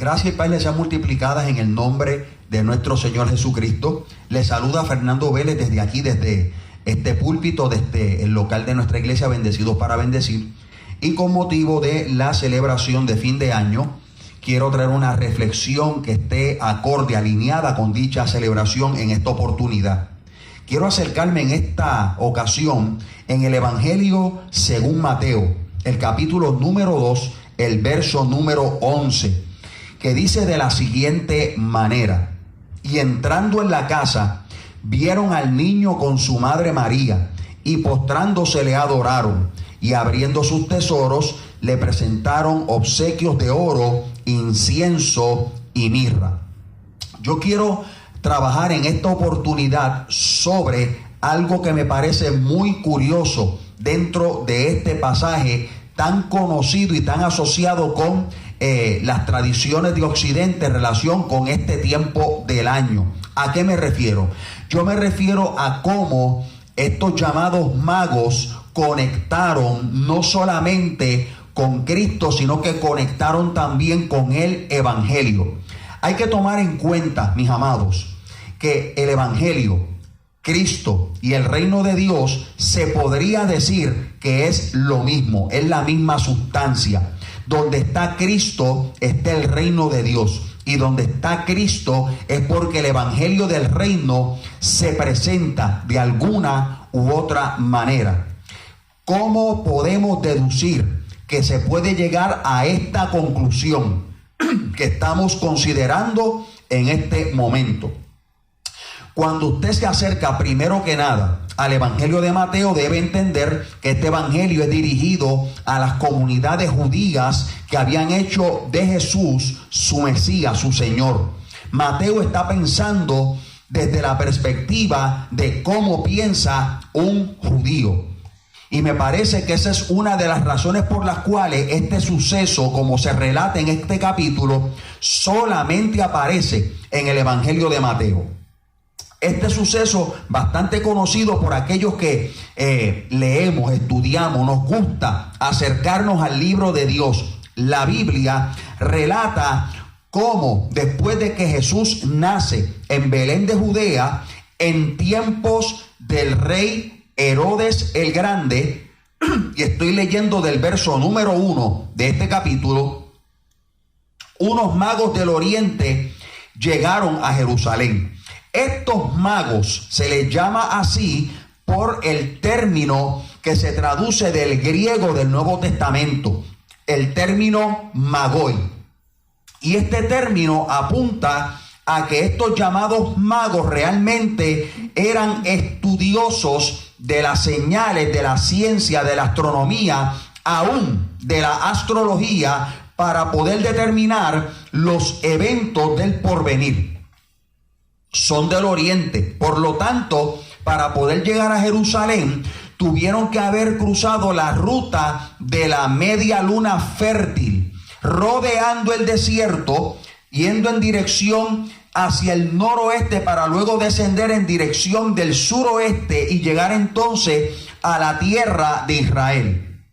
Gracia y paz les sean multiplicadas en el nombre de nuestro Señor Jesucristo. Les saluda Fernando Vélez desde aquí, desde este púlpito, desde el local de nuestra iglesia Bendecidos para Bendecir. Y con motivo de la celebración de fin de año, quiero traer una reflexión que esté acorde, alineada con dicha celebración en esta oportunidad. Quiero acercarme en esta ocasión en el Evangelio según Mateo, el capítulo número 2, el verso número 11. Que dice de la siguiente manera: y entrando en la casa, vieron al niño con su madre María, y postrándose le adoraron, y abriendo sus tesoros, le presentaron obsequios de oro, incienso y mirra. Yo quiero trabajar en esta oportunidad sobre algo que me parece muy curioso dentro de este pasaje tan conocido y tan asociado con las tradiciones de Occidente en relación con este tiempo del año. ¿A qué me refiero? Yo me refiero a cómo estos llamados magos conectaron no solamente con Cristo, sino que conectaron también con el Evangelio. Hay que tomar en cuenta, mis amados, que el Evangelio, Cristo y el reino de Dios se podría decir que es lo mismo, es la misma sustancia. Donde está Cristo está el reino de Dios, y donde está Cristo es porque el evangelio del reino se presenta de alguna u otra manera. ¿Cómo podemos deducir que se puede llegar a esta conclusión que estamos considerando en este momento? Cuando usted se acerca primero que nada al Evangelio de Mateo, debe entender que este Evangelio es dirigido a las comunidades judías que habían hecho de Jesús su Mesías, su Señor. Mateo está pensando desde la perspectiva de cómo piensa un judío. Y me parece que esa es una de las razones por las cuales este suceso, como se relata en este capítulo, solamente aparece en el Evangelio de Mateo. Este suceso, bastante conocido por aquellos que leemos, estudiamos, nos gusta acercarnos al libro de Dios. La Biblia relata cómo después de que Jesús nace en Belén de Judea, en tiempos del rey Herodes el Grande, y estoy leyendo del verso número 1 de este capítulo, unos magos del oriente llegaron a Jerusalén. Estos magos se les llama así por el término que se traduce del griego del Nuevo Testamento, el término magoi. Y este término apunta a que estos llamados magos realmente eran estudiosos de las señales, de la ciencia, de la astronomía, aún de la astrología, para poder determinar los eventos del porvenir. Son del oriente, por lo tanto, para poder llegar a Jerusalén, tuvieron que haber cruzado la ruta de la media luna fértil, rodeando el desierto, yendo en dirección hacia el noroeste para luego descender en dirección del suroeste y llegar entonces a la tierra de Israel.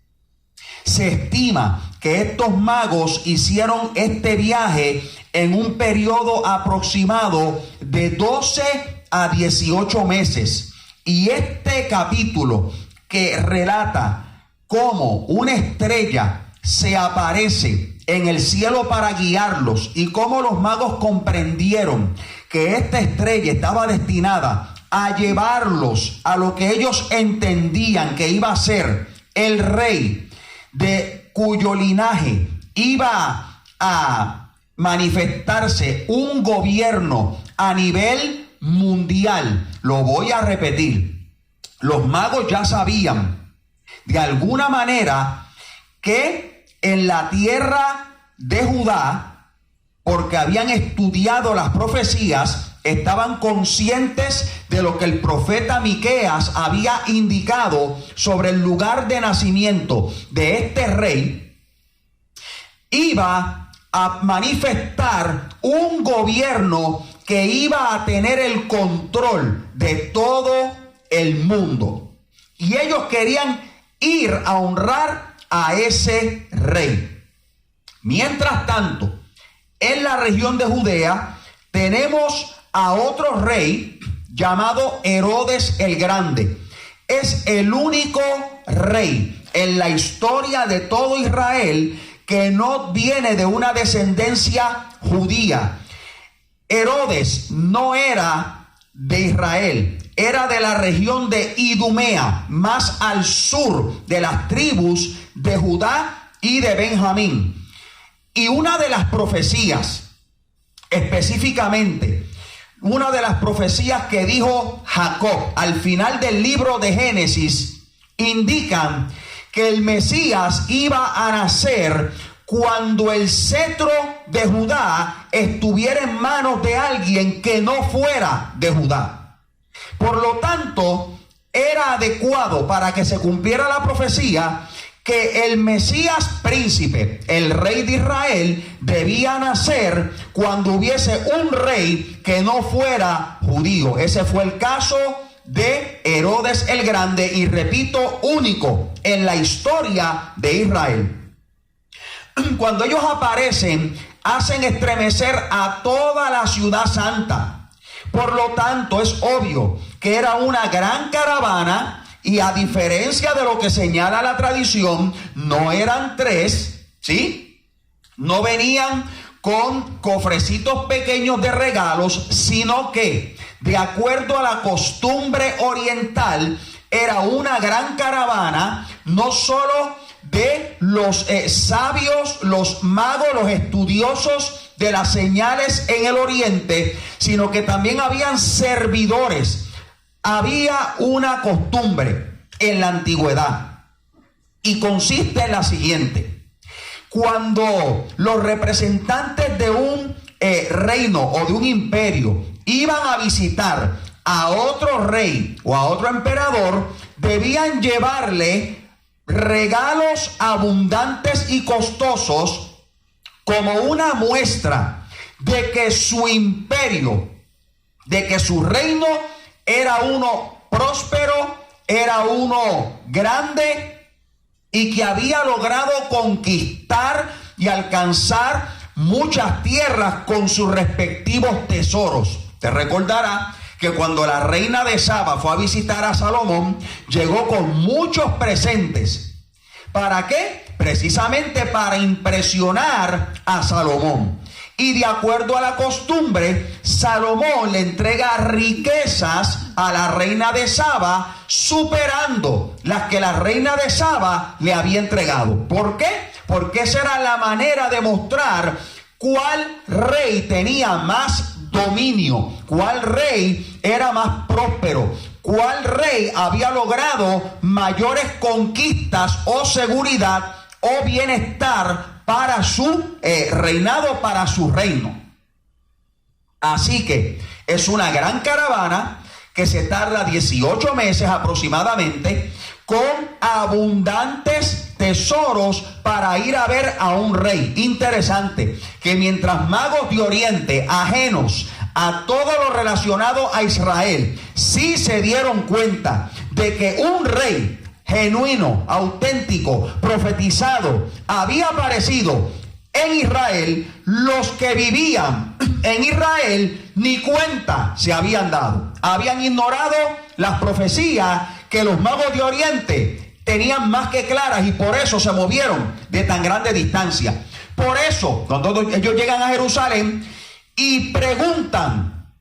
Se estima que estos magos hicieron este viaje en un periodo aproximado de 12 a 18 meses. Y este capítulo que relata cómo una estrella se aparece en el cielo para guiarlos y cómo los magos comprendieron que esta estrella estaba destinada a llevarlos a lo que ellos entendían que iba a ser el rey, de cuyo linaje iba a manifestarse un gobierno a nivel mundial. Lo voy a repetir. Los magos ya sabían de alguna manera que en la tierra de Judá, porque habían estudiado las profecías, estaban conscientes de lo que el profeta Miqueas había indicado sobre el lugar de nacimiento de este rey. Iba a manifestar un gobierno que iba a tener el control de todo el mundo. Y ellos querían ir a honrar a ese rey. Mientras tanto, en la región de Judea tenemos a otro rey llamado Herodes el Grande. Es el único rey en la historia de todo Israel que no viene de una descendencia judía. Herodes no era de Israel, era de la región de Idumea, más al sur de las tribus de Judá y de Benjamín. Y una de las profecías, específicamente, una de las profecías que dijo Jacob al final del libro de Génesis, indican que el Mesías iba a nacer cuando el cetro de Judá estuviera en manos de alguien que no fuera de Judá. Por lo tanto, era adecuado para que se cumpliera la profecía que el Mesías príncipe, el rey de Israel, debía nacer cuando hubiese un rey que no fuera judío. Ese fue el caso de Herodes el Grande y, repito, único en la historia de Israel. Cuando ellos aparecen, hacen estremecer a toda la ciudad santa. Por lo tanto, es obvio que era una gran caravana y, a diferencia de lo que señala la tradición, no eran tres, ¿sí? No venían con cofrecitos pequeños de regalos, sino que, de acuerdo a la costumbre oriental, era una gran caravana, no solo de los sabios, los magos, los estudiosos de las señales en el oriente, sino que también habían servidores. Había una costumbre en la antigüedad y consiste en la siguiente: cuando los representantes de un reino o de un imperio iban a visitar a otro rey o a otro emperador, debían llevarle regalos abundantes y costosos como una muestra de que su imperio, de que su reino era uno próspero, era uno grande y que había logrado conquistar y alcanzar muchas tierras con sus respectivos tesoros. Te recordará que cuando la reina de Saba fue a visitar a Salomón, llegó con muchos presentes. ¿Para qué? Precisamente para impresionar a Salomón. Y de acuerdo a la costumbre, Salomón le entrega riquezas a la reina de Saba, superando las que la reina de Saba le había entregado. ¿Por qué? Porque esa era la manera de mostrar cuál rey tenía más dominio, cuál rey era más próspero, cuál rey había logrado mayores conquistas o seguridad o bienestar para su reinado, para su reino. Así que es una gran caravana que se tarda 18 meses aproximadamente, con abundantes tesoros para ir a ver a un rey. Interesante que mientras magos de Oriente, ajenos a todo lo relacionado a Israel, sí se dieron cuenta de que un rey genuino, auténtico, profetizado, había aparecido en Israel, los que vivían en Israel ni cuenta se habían dado. Habían ignorado las profecías que los magos de Oriente tenían más que claras, y por eso se movieron de tan grande distancia. Por eso, cuando ellos llegan a Jerusalén y preguntan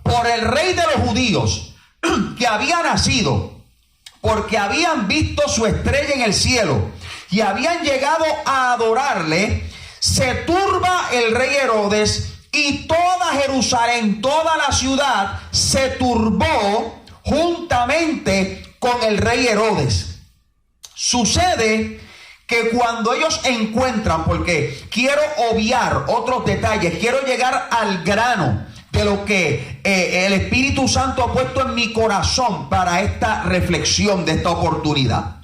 por el rey de los judíos que había nacido, porque habían visto su estrella en el cielo y habían llegado a adorarle, se turba el rey Herodes y toda Jerusalén, toda la ciudad se turbó juntamente con el rey Herodes. Sucede que cuando ellos encuentran, porque quiero obviar otros detalles, quiero llegar al grano de lo que el Espíritu Santo ha puesto en mi corazón para esta reflexión de esta oportunidad.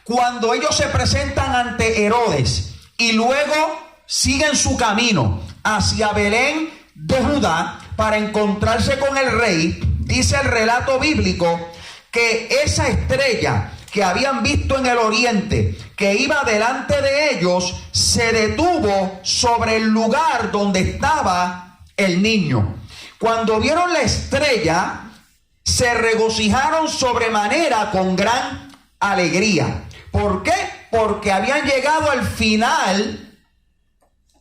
Cuando ellos se presentan ante Herodes y luego siguen su camino hacia Belén de Judá para encontrarse con el rey, dice el relato bíblico que esa estrella que habían visto en el oriente, que iba delante de ellos, se detuvo sobre el lugar donde estaba el niño. Cuando vieron la estrella, se regocijaron sobremanera con gran alegría. ¿Por qué? Porque habían llegado al final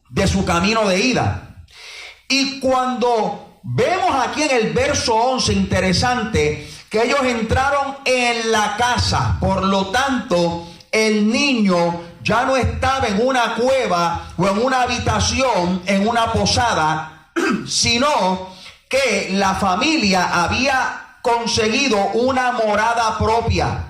de su camino de ida. Y cuando vemos aquí en el verso 11, interesante, que ellos entraron en la casa, por lo tanto, el niño ya no estaba en una cueva o en una habitación, en una posada, sino que la familia había conseguido una morada propia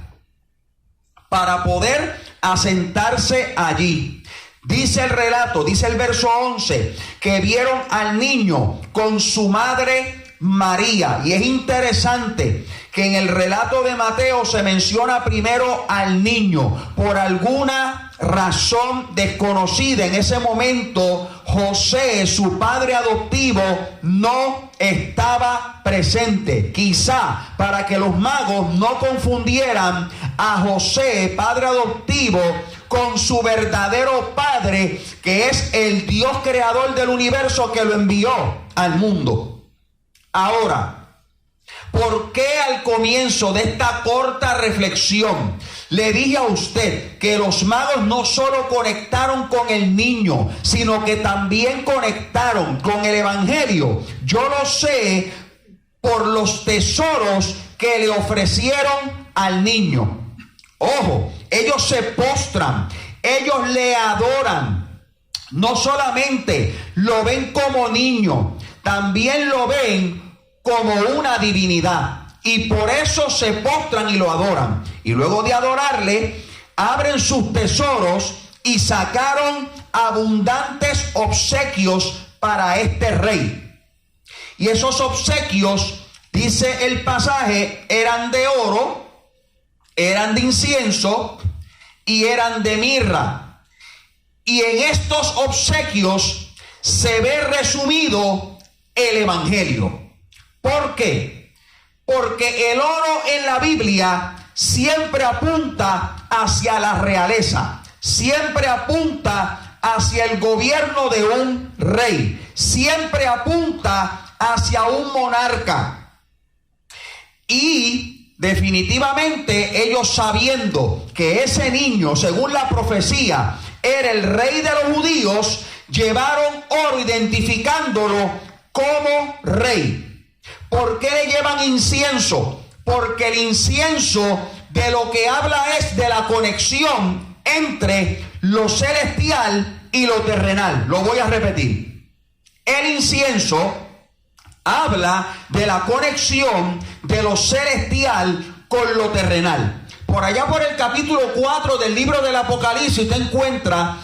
para poder asentarse allí. Dice el relato, dice el verso 11, que vieron al niño con su madre María. Y es interesante que en el relato de Mateo se menciona primero al niño. Por alguna razón desconocida en ese momento, José, su padre adoptivo, no estaba presente. Quizá para que los magos no confundieran a José, padre adoptivo, con su verdadero padre, que es el Dios creador del universo que lo envió al mundo. Ahora, ¿por qué al comienzo de esta corta reflexión le dije a usted que los magos no solo conectaron con el niño, sino que también conectaron con el evangelio? Yo lo sé por los tesoros que le ofrecieron al niño. Ojo, ellos se postran, ellos le adoran. No solamente lo ven como niño, también lo ven como una divinidad, y por eso se postran y lo adoran. Y luego de adorarle, abren sus tesoros y sacaron abundantes obsequios para este rey. Y esos obsequios, dice el pasaje, eran de oro, eran de incienso y eran de mirra. Y en estos obsequios se ve resumido el evangelio. ¿Por qué? Porque el oro en la Biblia siempre apunta hacia la realeza, siempre apunta hacia el gobierno de un rey, siempre apunta hacia un monarca. Y definitivamente ellos, sabiendo que ese niño, según la profecía, era el rey de los judíos, llevaron oro identificándolo como rey. ¿Por qué le llevan incienso? Porque el incienso de lo que habla es de la conexión entre lo celestial y lo terrenal. Lo voy a repetir. El incienso habla de la conexión de lo celestial con lo terrenal. Por allá por el capítulo 4 del libro del Apocalipsis, usted encuentra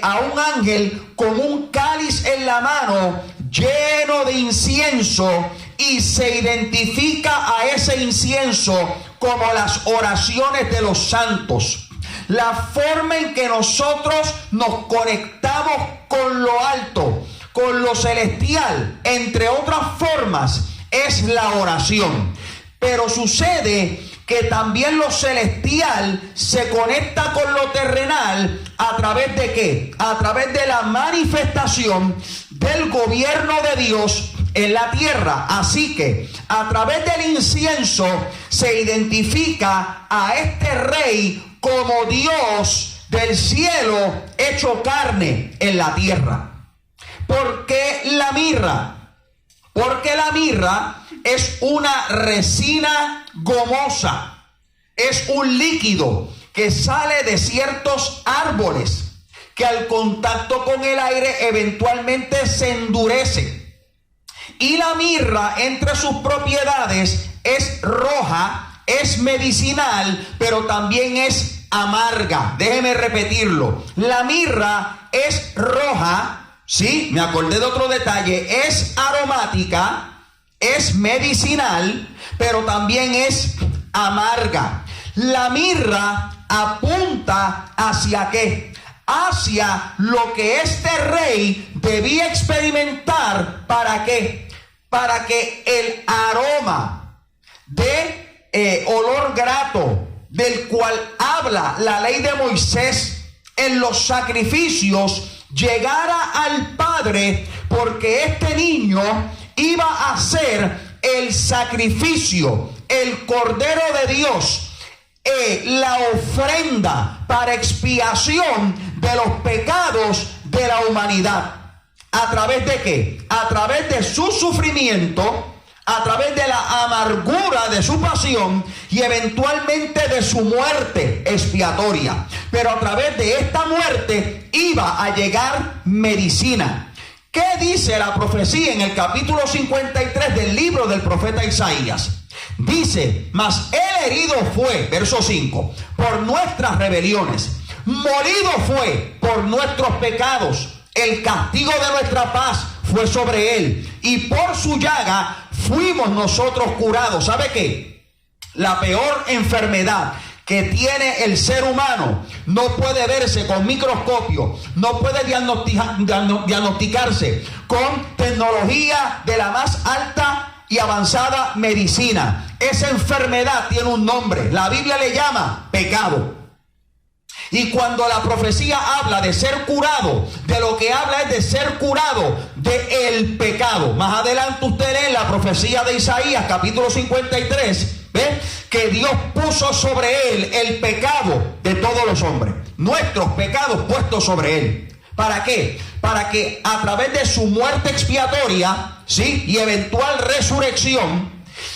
a un ángel con un cáliz en la mano lleno de incienso, y se identifica a ese incienso como las oraciones de los santos. La forma en que nosotros nos conectamos con lo alto, con lo celestial, entre otras formas, es la oración. Pero sucede que también lo celestial se conecta con lo terrenal. ¿A través de qué? A través de la manifestación del gobierno de Dios en la tierra. Así que a través del incienso se identifica a este rey como Dios del cielo hecho carne en la tierra. ¿Por qué la mirra? Porque la mirra es una resina gomosa, es un líquido que sale de ciertos árboles que al contacto con el aire eventualmente se endurece. Y la mirra, entre sus propiedades, es roja, es medicinal, pero también es amarga. Déjeme repetirlo. La mirra es roja, ¿sí? Me acordé de otro detalle. Es aromática, es medicinal, pero también es amarga. La mirra apunta ¿hacia qué? Hacia lo que este rey debía experimentar. ¿Para qué? Para que el aroma de olor grato, del cual habla la ley de Moisés en los sacrificios, llegara al Padre, porque este niño iba a ser el sacrificio, el Cordero de Dios, la ofrenda para expiación de los pecados de la humanidad. ¿A través de qué? A través de su sufrimiento, a través de la amargura de su pasión y eventualmente de su muerte expiatoria. Pero a través de esta muerte iba a llegar medicina. ¿Qué dice la profecía en el capítulo 53 del libro del profeta Isaías? Dice: mas él herido fue, verso 5, por nuestras rebeliones, molido fue por nuestros pecados. El castigo de nuestra paz fue sobre él, y por su llaga fuimos nosotros curados. ¿Sabe qué? La peor enfermedad que tiene el ser humano no puede verse con microscopio, no puede diagnosticarse con tecnología de la más alta y avanzada medicina. Esa enfermedad tiene un nombre. La Biblia le llama pecado. Y cuando la profecía habla de ser curado, de lo que habla es de ser curado del pecado. Más adelante usted lee en la profecía de Isaías, capítulo 53, ¿ve? Que Dios puso sobre él el pecado de todos los hombres. Nuestros pecados puestos sobre él. ¿Para qué? Para que a través de su muerte expiatoria, ¿sí?, y eventual resurrección,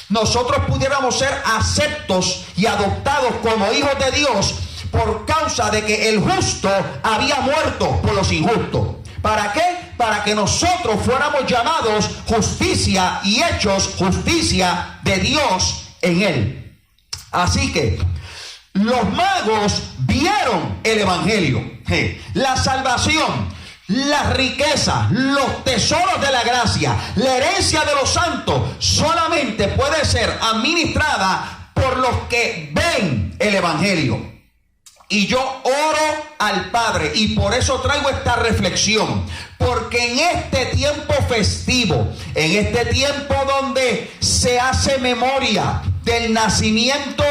nosotros pudiéramos ser aceptos y adoptados como hijos de Dios, por causa de que el justo había muerto por los injustos. ¿Para qué? Para que nosotros fuéramos llamados justicia y hechos justicia de Dios en él. Así que los magos vieron el evangelio, la salvación, las riquezas, los tesoros de la gracia, la herencia de los santos, solamente puede ser administrada por los que ven el evangelio. Y yo oro al Padre, y por eso traigo esta reflexión, porque en este tiempo festivo, en este tiempo donde se hace memoria del nacimiento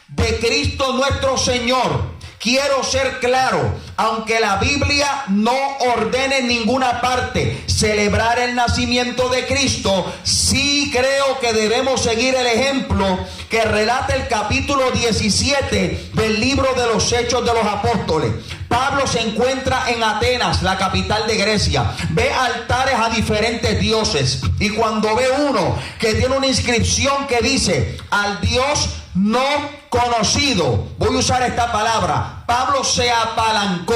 de Cristo nuestro Señor, quiero ser claro, aunque la Biblia no ordene en ninguna parte celebrar el nacimiento de Cristo, sí creo que debemos seguir el ejemplo que relata el capítulo 17 del libro de los Hechos de los Apóstoles. Pablo se encuentra en Atenas, la capital de Grecia, ve altares a diferentes dioses, y cuando ve uno que tiene una inscripción que dice al Dios no conocido, voy a usar esta palabra, Pablo se apalancó,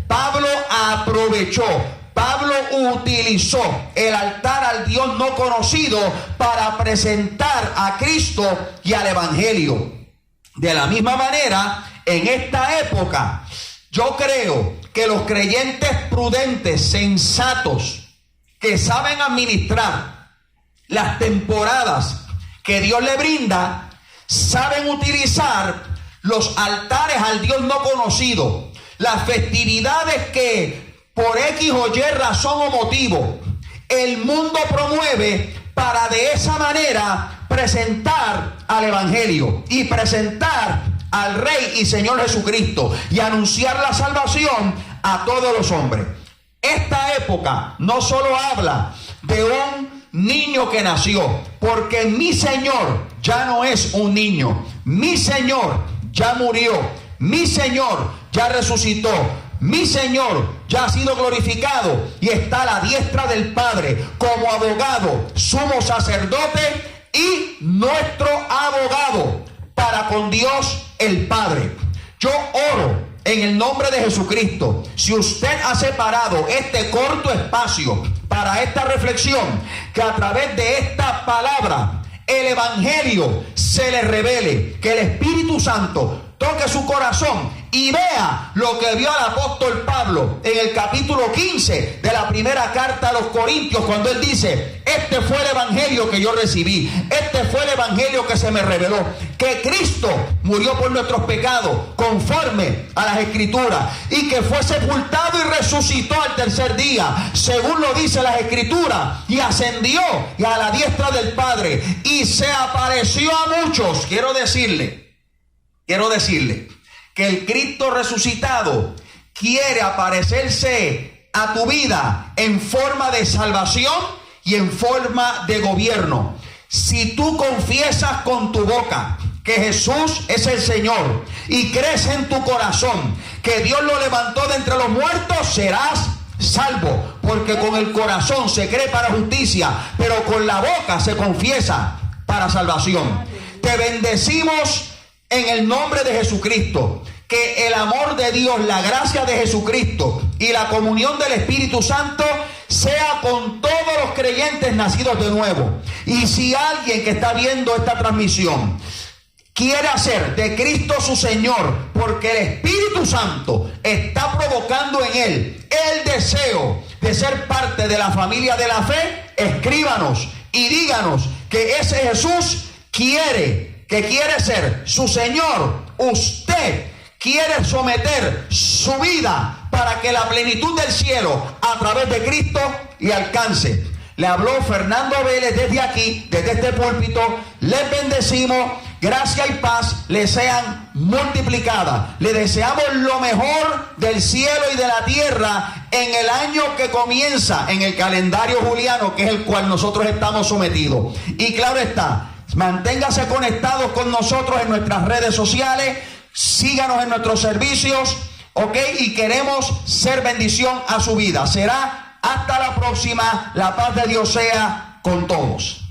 Pablo aprovechó, Pablo utilizó el altar al Dios no conocido para presentar a Cristo y al evangelio. De la misma manera, en esta época, yo creo que los creyentes prudentes, sensatos, que saben administrar las temporadas que Dios le brinda, saben utilizar los altares al Dios no conocido, las festividades que por X o Y razón o motivo el mundo promueve, para de esa manera presentar al evangelio y presentar al Rey y Señor Jesucristo y anunciar la salvación a todos los hombres. Esta época no solo habla de un niño que nació, porque mi Señor ya no es un niño, mi Señor ya murió, mi Señor ya resucitó, mi Señor ya ha sido glorificado y está a la diestra del Padre como abogado, sumo sacerdote y nuestro abogado para con Dios el Padre. Yo oro en el nombre de Jesucristo. Si usted ha separado este corto espacio para esta reflexión, que a través de esta palabra el evangelio se le revele, que el Espíritu Santo toque su corazón y vea lo que vio al apóstol Pablo en el capítulo 15 de la primera carta a los Corintios, cuando él dice: este fue el evangelio que yo recibí, este fue el evangelio que se me reveló, que Cristo murió por nuestros pecados conforme a las Escrituras, y que fue sepultado y resucitó al tercer día según lo dice las Escrituras, y ascendió y a la diestra del Padre, y se apareció a muchos. Quiero decirle quiero decirle que el Cristo resucitado quiere aparecerse a tu vida en forma de salvación y en forma de gobierno. Si tú confiesas con tu boca que Jesús es el Señor y crees en tu corazón que Dios lo levantó de entre los muertos, serás salvo, porque con el corazón se cree para justicia, pero con la boca se confiesa para salvación. Te bendecimos en el nombre de Jesucristo. Que el amor de Dios, la gracia de Jesucristo y la comunión del Espíritu Santo sea con todos los creyentes nacidos de nuevo. Y si alguien que está viendo esta transmisión quiere hacer de Cristo su Señor, porque el Espíritu Santo está provocando en él el deseo de ser parte de la familia de la fe, escríbanos y díganos que ese Jesús quiere ser su Señor. Usted quiere someter su vida para que la plenitud del cielo a través de Cristo le alcance. Le habló Fernando Vélez desde aquí, desde este púlpito. Les bendecimos. Gracia y paz les sean multiplicadas. Le deseamos lo mejor del cielo y de la tierra en el año que comienza en el calendario juliano, que es el cual nosotros estamos sometidos. Y claro está, manténgase conectados con nosotros en nuestras redes sociales. Síganos en nuestros servicios, ¿ok? Y queremos ser bendición a su vida. Será hasta la próxima. La paz de Dios sea con todos.